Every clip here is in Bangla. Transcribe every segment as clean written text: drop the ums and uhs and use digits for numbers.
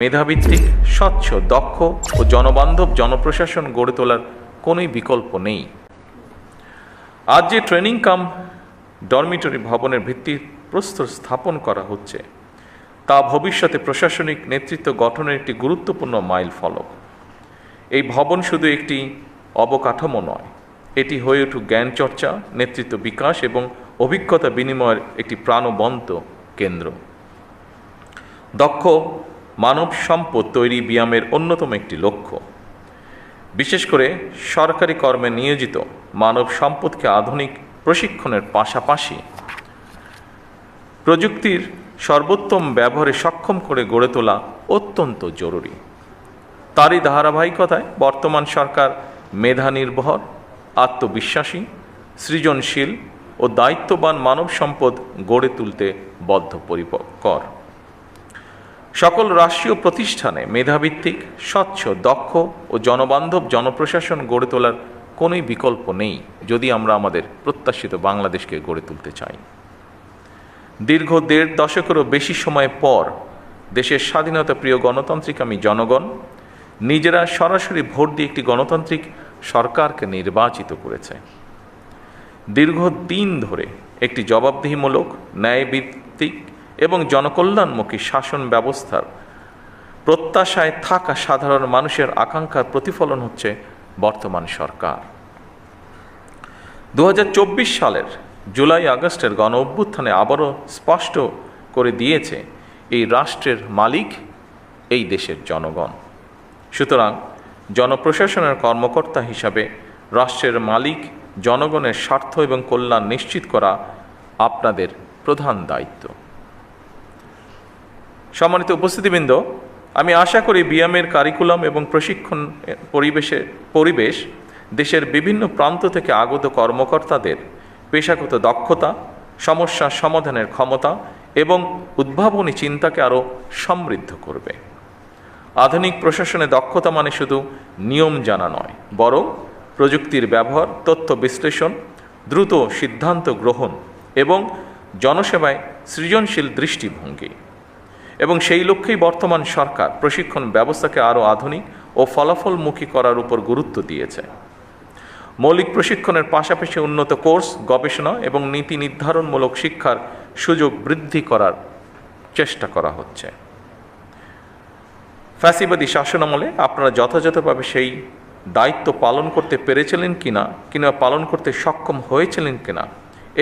মেধাভিত্তিক, স্বচ্ছ, দক্ষ ও জনবান্ধব জনপ্রশাসন গড়ে তোলার কোনোই বিকল্প নেই। আজ যে ট্রেনিং কাম ডরমিটরি ভবনের ভিত্তিপ্রস্তর স্থাপন করা হচ্ছে তা ভবিষ্যতে প্রশাসনিক নেতৃত্ব গঠনের একটি গুরুত্বপূর্ণ মাইল ফলক। এই ভবন শুধু একটি অবকাঠামো নয়, এটি হয়ে উঠুক জ্ঞান চর্চা, নেতৃত্ব বিকাশ এবং অভিজ্ঞতা বিনিময়ের একটি প্রাণবন্ত কেন্দ্র। দক্ষ মানব সম্পদ তৈরি বিয়ামের অন্যতম একটি লক্ষ্য। বিশেষ করে সরকারি কর্মে নিয়োজিত মানব সম্পদকে আধুনিক প্রশিক্ষণের পাশাপাশি প্রযুক্তির সর্বোত্তম ব্যবহারে সক্ষম করে গড়ে তোলা অত্যন্ত জরুরি। তারই ধারাবাহিকতায় বর্তমান সরকার মেধা নির্ভর, আত্মবিশ্বাসী, সৃজনশীল ও দায়িত্ববান মানব সম্পদ গড়ে তুলতে বদ্ধপরিকর। সকল রাষ্ট্রীয় প্রতিষ্ঠানে মেধাভিত্তিক, স্বচ্ছ, দক্ষ ও জনবান্ধব জনপ্রশাসন গড়ে তোলার কোনোই বিকল্প নেই যদি আমরা আমাদের প্রত্যাশিত বাংলাদেশকে গড়ে তুলতে চাই। দীর্ঘ ১.৫ দশকেরও বেশি সময় পর দেশের স্বাধীনতা প্রিয় গণতান্ত্রিকামী জনগণ নিজেরা সরাসরি ভোট দিয়ে একটি গণতান্ত্রিক সরকারকে নির্বাচিত করেছে। দীর্ঘদিন ধরে একটি জবাবদিহিমূলক, ন্যায়ভিত্তিক এবং জনকল্যাণমুখী শাসন ব্যবস্থার প্রত্যাশায় থাকা সাধারণ মানুষের আকাঙ্ক্ষার প্রতিফলন হচ্ছে বর্তমান সরকার। ২০২৪ সালের জুলাই আগস্টের গণ অভ্যুত্থানে আবারও স্পষ্ট করে দিয়েছে এই রাষ্ট্রের মালিক এই দেশের জনগণ। সুতরাং জনপ্রশাসনের কর্মকর্তা হিসাবে রাষ্ট্রের মালিক জনগণের স্বার্থ এবং কল্যাণ নিশ্চিত করা আপনাদের প্রধান দায়িত্ব। সম্মানিত উপস্থিতিবৃন্দ, আমি আশা করি বিয়ামের কারিকুলাম এবং প্রশিক্ষণ পরিবেশ দেশের বিভিন্ন প্রান্ত থেকে আগত কর্মকর্তাদের পেশাগত দক্ষতা, সমস্যা সমাধানের ক্ষমতা এবং উদ্ভাবনী চিন্তাকে আরও সমৃদ্ধ করবে। আধুনিক প্রশাসনে দক্ষতা মানে শুধু নিয়ম জানা নয়, বরং প্রযুক্তির ব্যবহার, তথ্য বিশ্লেষণ, দ্রুত সিদ্ধান্ত গ্রহণ এবং জনসেবায় সৃজনশীল দৃষ্টিভঙ্গি। এবং সেই লক্ষ্যেই বর্তমান সরকার প্রশিক্ষণ ব্যবস্থাকে আরও আধুনিক ও ফলাফলমুখী করার উপর গুরুত্ব দিয়েছে। মৌলিক প্রশিক্ষণের পাশাপাশি উন্নত কোর্স, গবেষণা এবং নীতি নির্ধারণমূলক শিক্ষার সুযোগ বৃদ্ধি করার চেষ্টা করা হচ্ছে। ফ্যাসিবাদী শাসনামলে আপনারা যথাযথভাবে সেই দায়িত্ব পালন করতে পেরেছিলেন কিনা কিংবা পালন করতে সক্ষম হয়েছিলেন কিনা,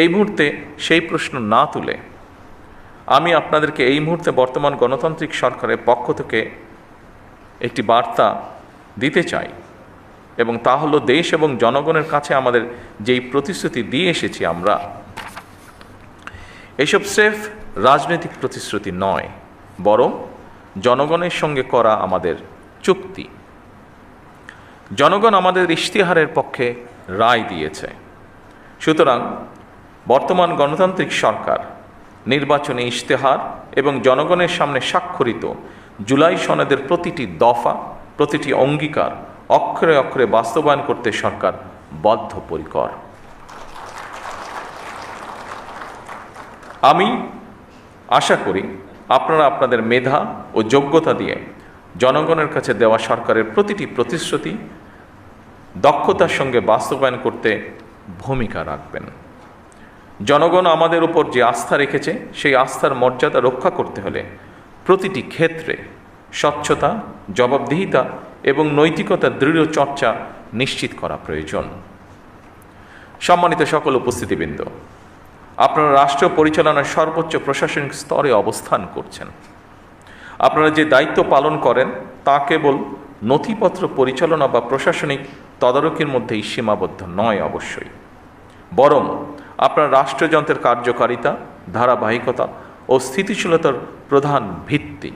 এই মুহূর্তে সেই প্রশ্ন না তুলে আমি আপনাদেরকে এই মুহূর্তে বর্তমান গণতান্ত্রিক সরকারের পক্ষ থেকে একটি বার্তা দিতে চাই, এবং তা হলো দেশ এবং জনগণের কাছে আমাদের যেই প্রতিশ্রুতি দিয়ে এসেছি আমরা, এসব স্রেফ রাজনৈতিক প্রতিশ্রুতি নয়, বরং জনগণের সঙ্গে করা আমাদের চুক্তি। জনগণ আমাদের ইশতেহারের পক্ষে রায় দিয়েছে। সুতরাং বর্তমান গণতান্ত্রিক সরকার নির্বাচনী ইশতেহার এবং জনগণের সামনে স্বাক্ষরিত জুলাই সনদের প্রতিটি দফা, প্রতিটি অঙ্গীকার অক্ষরে অক্ষরে বাস্তবায়ন করতে সরকার বদ্ধপরিকর। আমি আশা করি আপনারা আপনাদের মেধা ও যোগ্যতা দিয়ে জনগণের কাছে দেওয়া সরকারের প্রতিটি প্রতিশ্রুতি দক্ষতার সঙ্গে বাস্তবায়ন করতে ভূমিকা রাখবেন। জনগণ আমাদের উপর যে আস্থা রেখেছে সেই আস্থার মর্যাদা রক্ষা করতে হলে প্রতিটি ক্ষেত্রে স্বচ্ছতা, জবাবদিহিতা এবং নৈতিকতার দৃঢ় চর্চা নিশ্চিত করা প্রয়োজন। সম্মানিত সকল উপস্থিতিবৃন্দ, আপনারা রাষ্ট্র পরিচালনার সর্বোচ্চ প্রশাসনিক স্তরে অবস্থান করছেন। আপনারা যে দায়িত্ব পালন করেন তা কেবল নথিপত্র পরিচালনা বা প্রশাসনিক তদারকির মধ্যেই সীমাবদ্ধ নয় অবশ্যই, বরং আপনার রাষ্ট্রযন্ত্রের কার্যকারিতা, ধারাবাহিকতা ও স্থিতিশীলতার প্রধান ভিত্তি।